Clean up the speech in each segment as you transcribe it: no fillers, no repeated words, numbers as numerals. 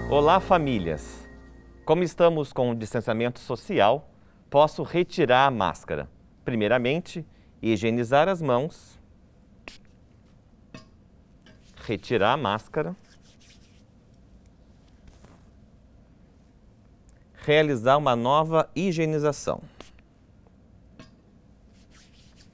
Olá, famílias! Como estamos com o distanciamento social, posso retirar a máscara. Primeiramente, higienizar as mãos, retirar a máscara, realizar uma nova higienização.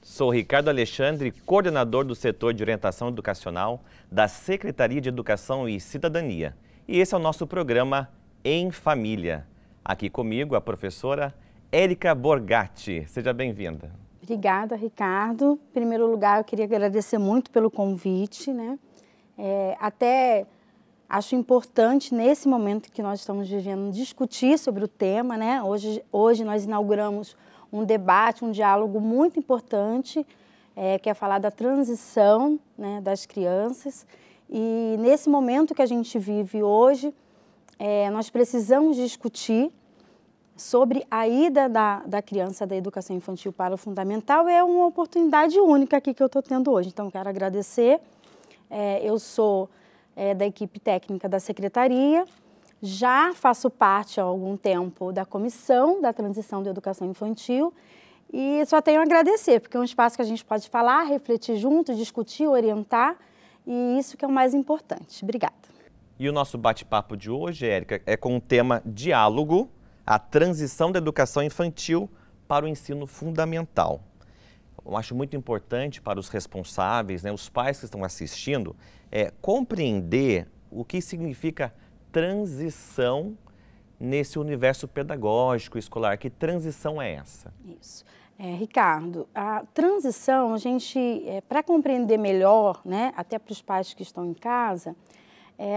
Sou Ricardo Alexandre, coordenador do setor de orientação educacional da Secretaria de Educação e Cidadania. E esse é o nosso programa Em Família. Aqui comigo a professora Érica Borgatti. Seja bem-vinda. Obrigada, Ricardo. Em primeiro lugar, eu queria agradecer muito pelo convite, né? Até acho importante, nesse momento que nós estamos vivendo, discutir sobre o tema, né? Hoje nós inauguramos um debate, um diálogo muito importante, que é falar da transição, né, das crianças. E nesse momento que a gente vive hoje, nós precisamos discutir sobre a ida da criança da educação infantil para o fundamental. É uma oportunidade única aqui que eu estou tendo hoje. Então, quero agradecer. Eu sou da equipe técnica da Secretaria, já faço parte há algum tempo da Comissão da Transição da Educação Infantil e só tenho a agradecer, porque é um espaço que a gente pode falar, refletir junto, discutir, orientar, e isso que é o mais importante. Obrigada. E o nosso bate-papo de hoje, Érica, é com o tema diálogo, a transição da educação infantil para o ensino fundamental. Eu acho muito importante para os responsáveis, né, os pais que estão assistindo, compreender o que significa transição nesse universo pedagógico escolar. Que transição é essa? Isso. Ricardo, a transição, a gente, para compreender melhor, né, até para os pais que estão em casa,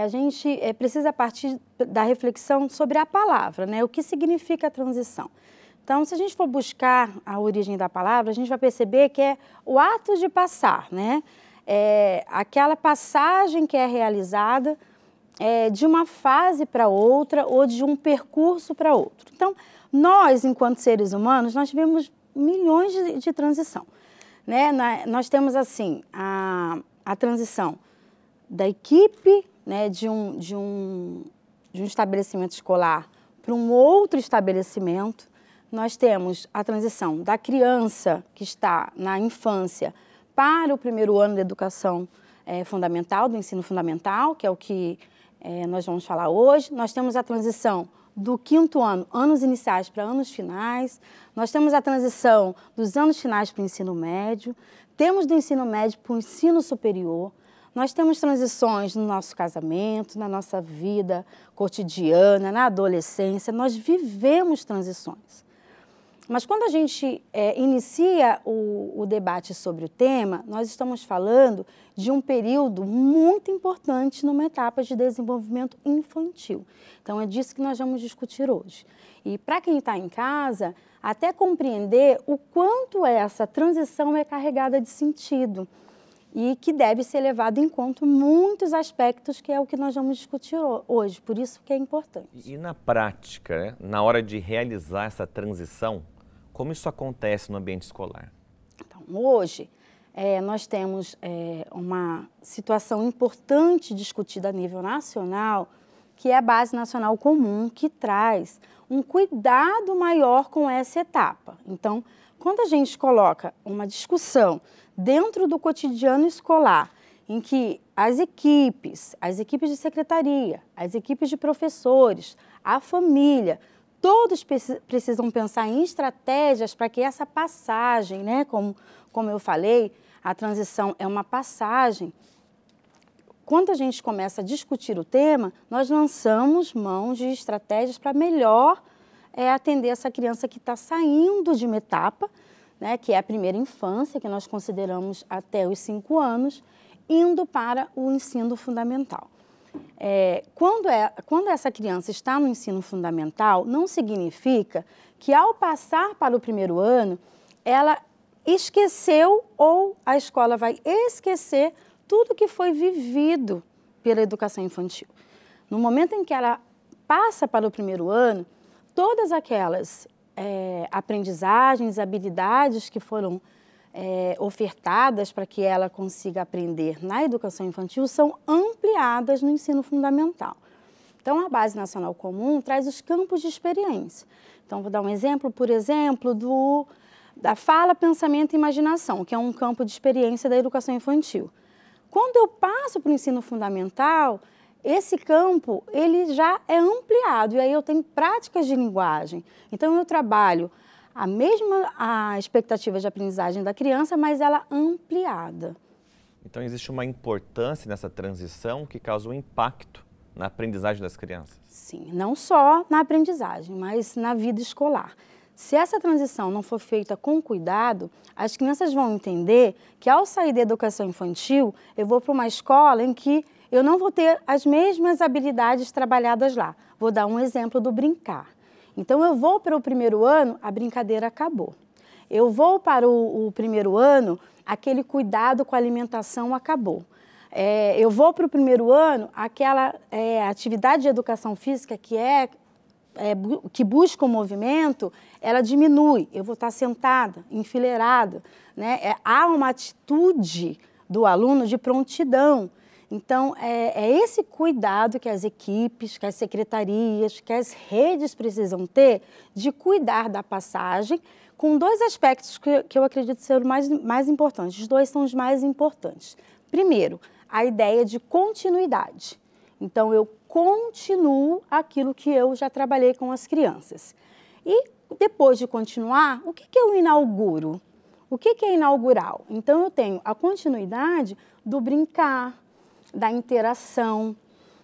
a gente precisa partir da reflexão sobre a palavra, né, o que significa a transição. Então, se a gente for buscar a origem da palavra, a gente vai perceber que é o ato de passar, né, aquela passagem que é realizada de uma fase para outra ou de um percurso para outro. Então, nós, enquanto seres humanos, nós tivemos milhões de transição, né? Nós temos, assim, a transição da equipe, né, de um estabelecimento escolar para um outro estabelecimento. Nós temos a transição da criança que está na infância para o primeiro ano da educação fundamental, do ensino fundamental, que é o que nós vamos falar hoje. Nós temos a transição do 5º ano, anos iniciais para anos finais. Nós temos a transição dos anos finais para o ensino médio. Temos do ensino médio para o ensino superior. Nós temos transições no nosso casamento, na nossa vida cotidiana, na adolescência. Nós vivemos transições. Mas quando a gente inicia o debate sobre o tema, nós estamos falando de um período muito importante numa etapa de desenvolvimento infantil. Então, é disso que nós vamos discutir hoje. E para quem está em casa, até compreender o quanto essa transição é carregada de sentido e que deve ser levado em conta muitos aspectos, que é o que nós vamos discutir hoje, por isso que é importante. E na prática, né, na hora de realizar essa transição, como isso acontece no ambiente escolar? Então, hoje, nós temos uma situação importante discutida a nível nacional, que é a Base Nacional Comum, que traz um cuidado maior com essa etapa. Então, quando a gente coloca uma discussão dentro do cotidiano escolar, em que as equipes de secretaria, as equipes de professores, a família, todos precisam pensar em estratégias para que essa passagem, né, como eu falei, a transição é uma passagem. Quando a gente começa a discutir o tema, nós lançamos mãos de estratégias para melhor atender essa criança que está saindo de uma etapa, né, que é a primeira infância, que nós consideramos até os 5 anos, indo para o ensino fundamental. Quando essa criança está no ensino fundamental, não significa que ao passar para o primeiro ano, ela esqueceu ou a escola vai esquecer tudo que foi vivido pela educação infantil. No momento em que ela passa para o primeiro ano, todas aquelas aprendizagens, habilidades que foram ofertadas para que ela consiga aprender na educação infantil são ampliadas no ensino fundamental. Então, a Base Nacional Comum traz os campos de experiência. Então, vou dar um exemplo, por exemplo, da fala, pensamento e imaginação, que é um campo de experiência da educação infantil. Quando eu passo para o ensino fundamental, esse campo ele já é ampliado, e aí eu tenho práticas de linguagem. Então, eu trabalho a expectativa de aprendizagem da criança, mas ela ampliada. Então, existe uma importância nessa transição que causa um impacto na aprendizagem das crianças? Sim, não só na aprendizagem, mas na vida escolar. Se essa transição não for feita com cuidado, as crianças vão entender que ao sair da educação infantil, eu vou para uma escola em que eu não vou ter as mesmas habilidades trabalhadas lá. Vou dar um exemplo do brincar. Então, eu vou para o primeiro ano, a brincadeira acabou. Eu vou para o primeiro ano, aquele cuidado com a alimentação acabou. Eu vou para o primeiro ano, aquela atividade de educação física que busca o movimento, ela diminui. Eu vou estar sentada, enfileirada, né? Há uma atitude do aluno de prontidão. Então, é esse cuidado que as equipes, que as secretarias, que as redes precisam ter de cuidar da passagem, com dois aspectos que eu acredito ser os mais importantes. Os dois são os mais importantes. Primeiro, a ideia de continuidade. Então, eu continuo aquilo que eu já trabalhei com as crianças. E, depois de continuar, o que eu inauguro? O que é inaugural? Então, eu tenho a continuidade do brincar, da interação,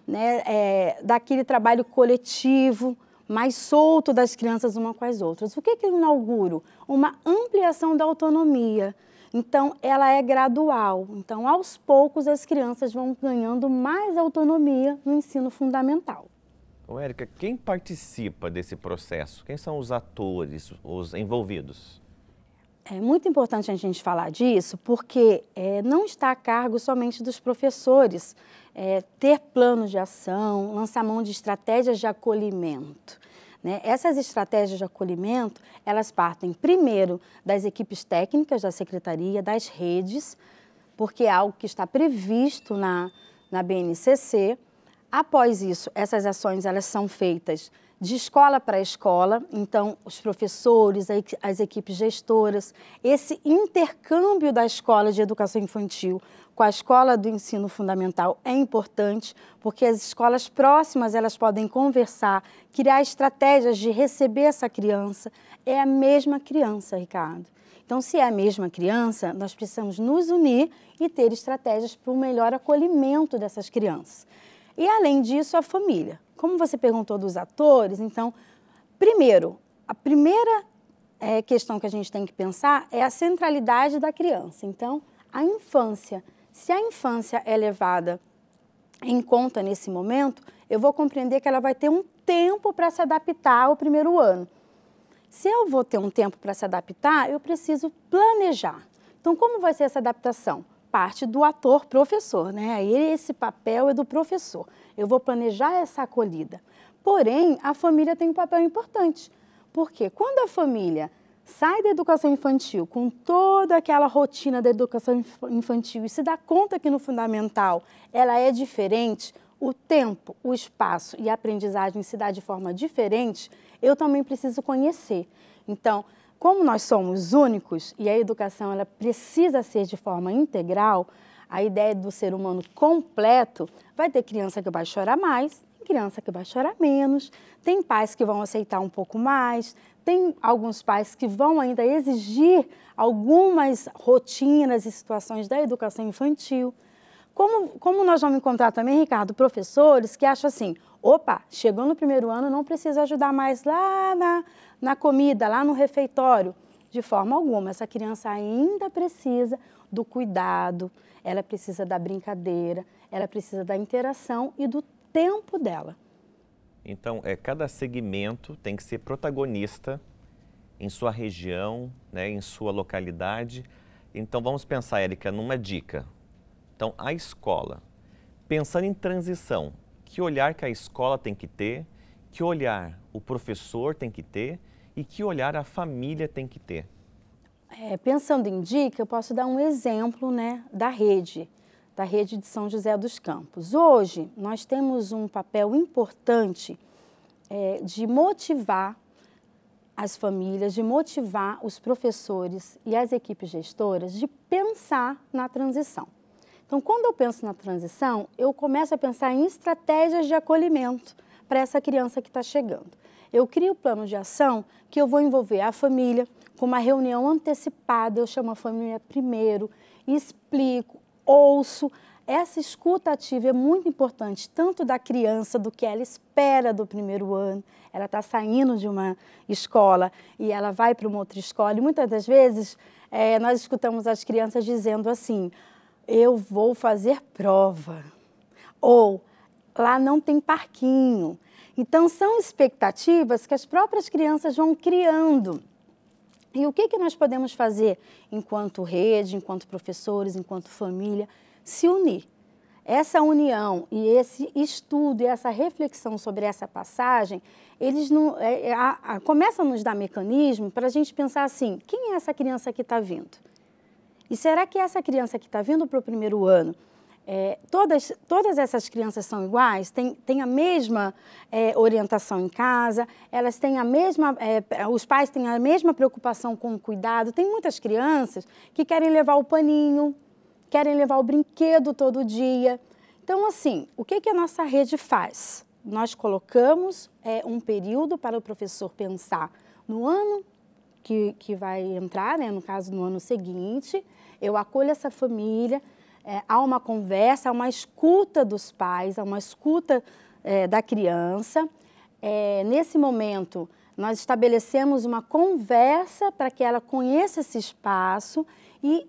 né, daquele trabalho coletivo, mais solto das crianças uma com as outras. O que eu inauguro? Uma ampliação da autonomia. Então, ela é gradual. Então, aos poucos, as crianças vão ganhando mais autonomia no ensino fundamental. Érica, quem participa desse processo? Quem são os atores, os envolvidos? É muito importante a gente falar disso, porque não está a cargo somente dos professores ter planos de ação, lançar mão de estratégias de acolhimento. Né? Essas estratégias de acolhimento, elas partem primeiro das equipes técnicas da secretaria, das redes, porque é algo que está previsto na BNCC. Após isso, essas ações elas são feitas de escola para escola, então os professores, as equipes gestoras, esse intercâmbio da escola de educação infantil com a escola do ensino fundamental é importante, porque as escolas próximas elas podem conversar, criar estratégias de receber essa criança. É a mesma criança, Ricardo. Então, se é a mesma criança, nós precisamos nos unir e ter estratégias para o melhor acolhimento dessas crianças. E, além disso, a família. Como você perguntou dos atores, então, primeiro, a primeira questão que a gente tem que pensar é a centralidade da criança. Então, a infância. Se a infância é levada em conta nesse momento, eu vou compreender que ela vai ter um tempo para se adaptar ao primeiro ano. Se eu vou ter um tempo para se adaptar, eu preciso planejar. Então, como vai ser essa adaptação? Parte do ator professor, né? Aí esse papel é do professor. Eu vou planejar essa acolhida. Porém, a família tem um papel importante, porque quando a família sai da educação infantil com toda aquela rotina da educação infantil e se dá conta que no fundamental ela é diferente, o tempo, o espaço e a aprendizagem se dá de forma diferente, eu também preciso conhecer. Então, como nós somos únicos e a educação ela precisa ser de forma integral, a ideia do ser humano completo, vai ter criança que vai chorar mais, tem criança que vai chorar menos, tem pais que vão aceitar um pouco mais, tem alguns pais que vão ainda exigir algumas rotinas e situações da educação infantil. Como nós vamos encontrar também, Ricardo, professores que acham assim, opa, chegou no primeiro ano, não precisa ajudar mais lá na comida, lá no refeitório. De forma alguma, essa criança ainda precisa do cuidado, ela precisa da brincadeira, ela precisa da interação e do tempo dela. Então, cada segmento tem que ser protagonista em sua região, né, em sua localidade. Então, vamos pensar, Érica, numa dica. Então, a escola, pensando em transição, que olhar que a escola tem que ter, que olhar o professor tem que ter e que olhar a família tem que ter? Pensando em dica, eu posso dar um exemplo, né, da rede. da rede de São José dos Campos. Hoje, nós temos um papel importante de motivar as famílias, de motivar os professores e as equipes gestoras de pensar na transição. Então, quando eu penso na transição, eu começo a pensar em estratégias de acolhimento para essa criança que está chegando. Eu crio o plano de ação que eu vou envolver a família com uma reunião antecipada, eu chamo a família primeiro, explico, ouço. Essa escuta ativa é muito importante, tanto da criança, do que ela espera do primeiro ano. Ela está saindo de uma escola e ela vai para uma outra escola. E muitas das vezes nós escutamos as crianças dizendo assim, eu vou fazer prova, ou lá não tem parquinho. Então, são expectativas que as próprias crianças vão criando. E o que nós podemos fazer enquanto rede, enquanto professores, enquanto família? Se unir. Essa união e esse estudo e essa reflexão sobre essa passagem, eles começam a nos dar mecanismo para a gente pensar assim, quem é essa criança que está vindo? E será que essa criança que está vindo para o primeiro ano, todas essas crianças são iguais? Têm a mesma orientação em casa, elas têm a mesma, os pais têm a mesma preocupação com o cuidado. Tem muitas crianças que querem levar o paninho, querem levar o brinquedo todo dia. Então, assim, o que a nossa rede faz? Nós colocamos um período para o professor pensar no ano que vai entrar, né? No caso, no ano seguinte. Eu acolho essa família, há uma conversa, há uma escuta dos pais, há uma escuta da criança. Nesse momento, nós estabelecemos uma conversa para que ela conheça esse espaço e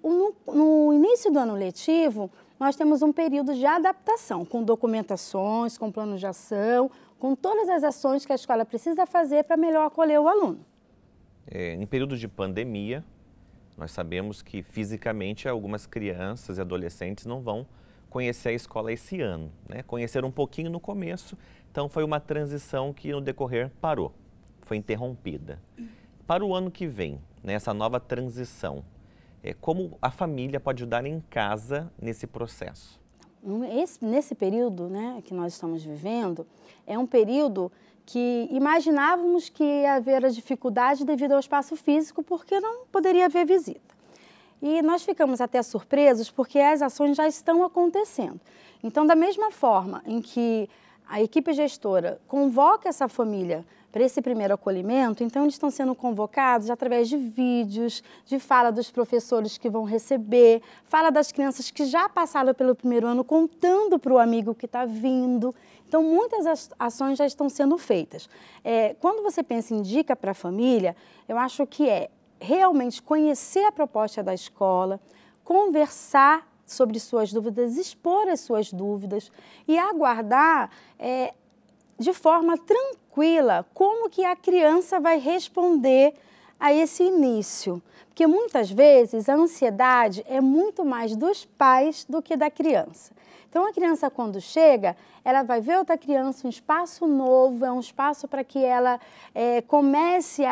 no início do ano letivo, nós temos um período de adaptação, com documentações, com plano de ação, com todas as ações que a escola precisa fazer para melhor acolher o aluno. Em período de pandemia, nós sabemos que fisicamente algumas crianças e adolescentes não vão conhecer a escola esse ano, né? Conheceram um pouquinho no começo, então foi uma transição que no decorrer parou, foi interrompida. Para o ano que vem, nessa nova transição, como a família pode ajudar em casa nesse processo? Nesse período, né, que nós estamos vivendo, é um período que imaginávamos que ia haver a dificuldade devido ao espaço físico, porque não poderia haver visita. E nós ficamos até surpresos porque as ações já estão acontecendo. Então, da mesma forma em que a equipe gestora convoca essa família para esse primeiro acolhimento, então eles estão sendo convocados através de vídeos, de fala dos professores que vão receber, fala das crianças que já passaram pelo primeiro ano contando para o amigo que está vindo. Então, muitas ações já estão sendo feitas. Quando você pensa em dica para a família, eu acho que realmente conhecer a proposta da escola, conversar sobre suas dúvidas, expor as suas dúvidas e aguardar de forma tranquila como que a criança vai responder a esse início. Porque muitas vezes a ansiedade é muito mais dos pais do que da criança. Então, a criança, quando chega, ela vai ver outra criança, um espaço novo, é um espaço para que ela comece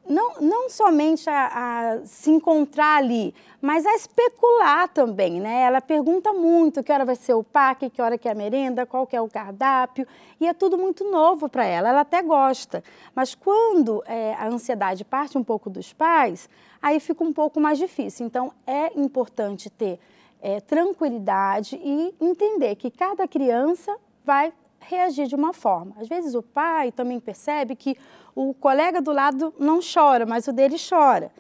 não somente a se encontrar ali, mas a especular também, né? Ela pergunta muito que hora vai ser o parque, que hora que é a merenda, qual que é o cardápio, e é tudo muito novo para ela até gosta. Mas quando a ansiedade parte um pouco dos pais, aí fica um pouco mais difícil. Então, é importante ter tranquilidade e entender que cada criança vai reagir de uma forma. Às vezes o pai também percebe que o colega do lado não chora, mas o dele chora.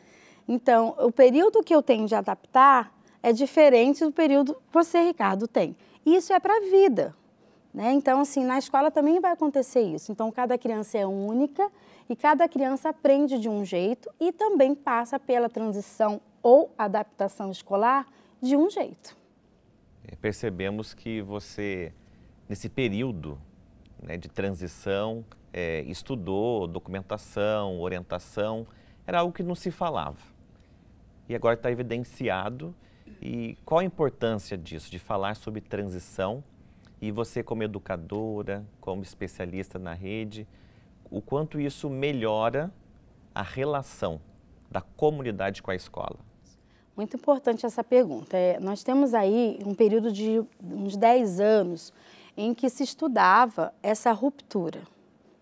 Então, o período que eu tenho de adaptar é diferente do período que você, Ricardo, tem. Isso é para a vida, né? Então, assim, na escola também vai acontecer isso. Então, cada criança é única e cada criança aprende de um jeito e também passa pela transição ou adaptação escolar de um jeito. Percebemos que você, nesse período, né, de transição, estudou documentação, orientação, era algo que não se falava. E agora está evidenciado. E qual a importância disso, de falar sobre transição? E você, como educadora, como especialista na rede, o quanto isso melhora a relação da comunidade com a escola? Muito importante essa pergunta. Nós temos aí um período de uns 10 anos em que se estudava essa ruptura,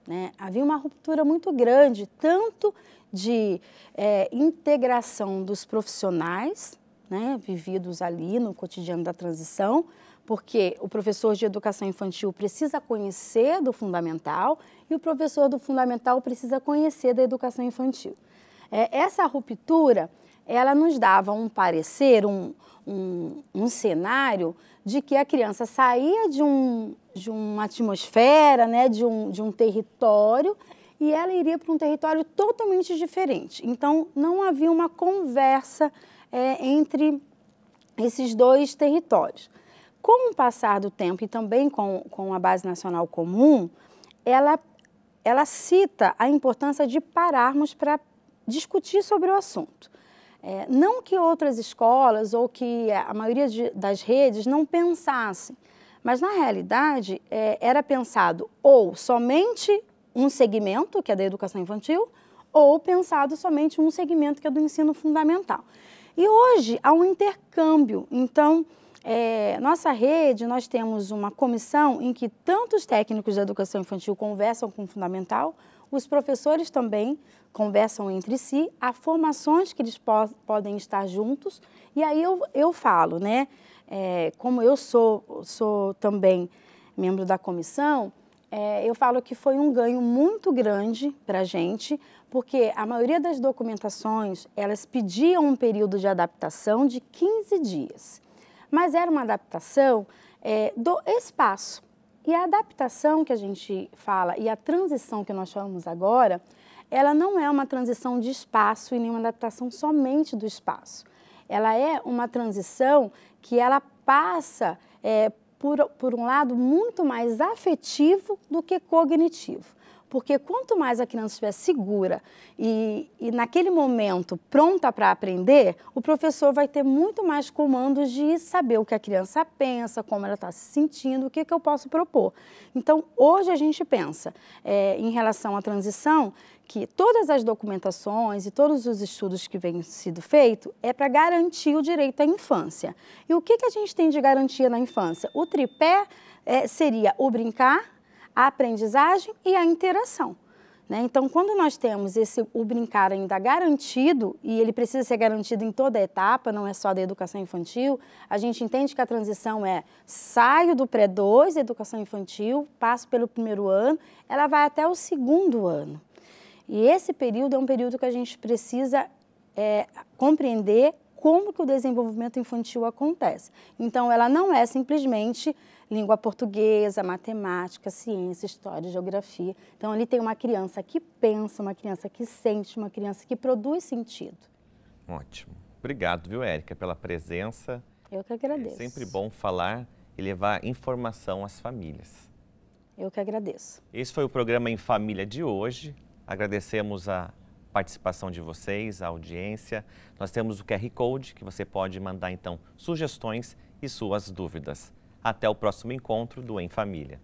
né? Havia uma ruptura muito grande, tanto de integração dos profissionais, né, vividos ali no cotidiano da transição, porque o professor de educação infantil precisa conhecer do fundamental e o professor do fundamental precisa conhecer da educação infantil. Essa ruptura, ela nos dava um parecer, um cenário de que a criança saía de uma atmosfera, né, de um território, e ela iria para um território totalmente diferente. Então, não havia uma conversa entre esses dois territórios. Com o passar do tempo e também com a Base Nacional Comum, ela cita a importância de pararmos para discutir sobre o assunto. Não que outras escolas ou que a maioria das redes não pensassem, mas na realidade era pensado ou somente um segmento, que é da educação infantil, ou pensado somente um segmento que é do ensino fundamental. E hoje há um intercâmbio. Então, nossa rede, nós temos uma comissão em que tanto os técnicos da educação infantil conversam com o fundamental, os professores também conversam entre si, há formações que eles podem estar juntos, e aí eu falo, né, como eu sou também membro da comissão, eu falo que foi um ganho muito grande para a gente, porque a maioria das documentações, elas pediam um período de adaptação de 15 dias, mas era uma adaptação do espaço. E a adaptação que a gente fala e a transição que nós falamos agora, ela não é uma transição de espaço e nem uma adaptação somente do espaço. Ela é uma transição que ela passa por um lado muito mais afetivo do que cognitivo. Porque quanto mais a criança estiver segura e naquele momento pronta para aprender, o professor vai ter muito mais comandos de saber o que a criança pensa, como ela está se sentindo, o que eu posso propor. Então, hoje a gente pensa, em relação à transição, que todas as documentações e todos os estudos que vêm sido feitos é para garantir o direito à infância. E o que a gente tem de garantia na infância? O tripé seria o brincar, a aprendizagem e a interação, né? Então, quando nós temos o brincar ainda garantido, e ele precisa ser garantido em toda a etapa, não é só da educação infantil, a gente entende que a transição saio do pré-2, educação infantil, passo pelo primeiro ano, ela vai até o segundo ano. E esse período é um período que a gente precisa compreender como que o desenvolvimento infantil acontece. Então, ela não é simplesmente língua portuguesa, matemática, ciência, história, geografia. Então, ali tem uma criança que pensa, uma criança que sente, uma criança que produz sentido. Ótimo. Obrigado, viu, Érica, pela presença. Eu que agradeço. É sempre bom falar e levar informação às famílias. Eu que agradeço. Esse foi o programa Em Família de hoje. Agradecemos a participação de vocês, a audiência. Nós temos o QR Code que você pode mandar, então, sugestões e suas dúvidas. Até o próximo encontro do Em Família.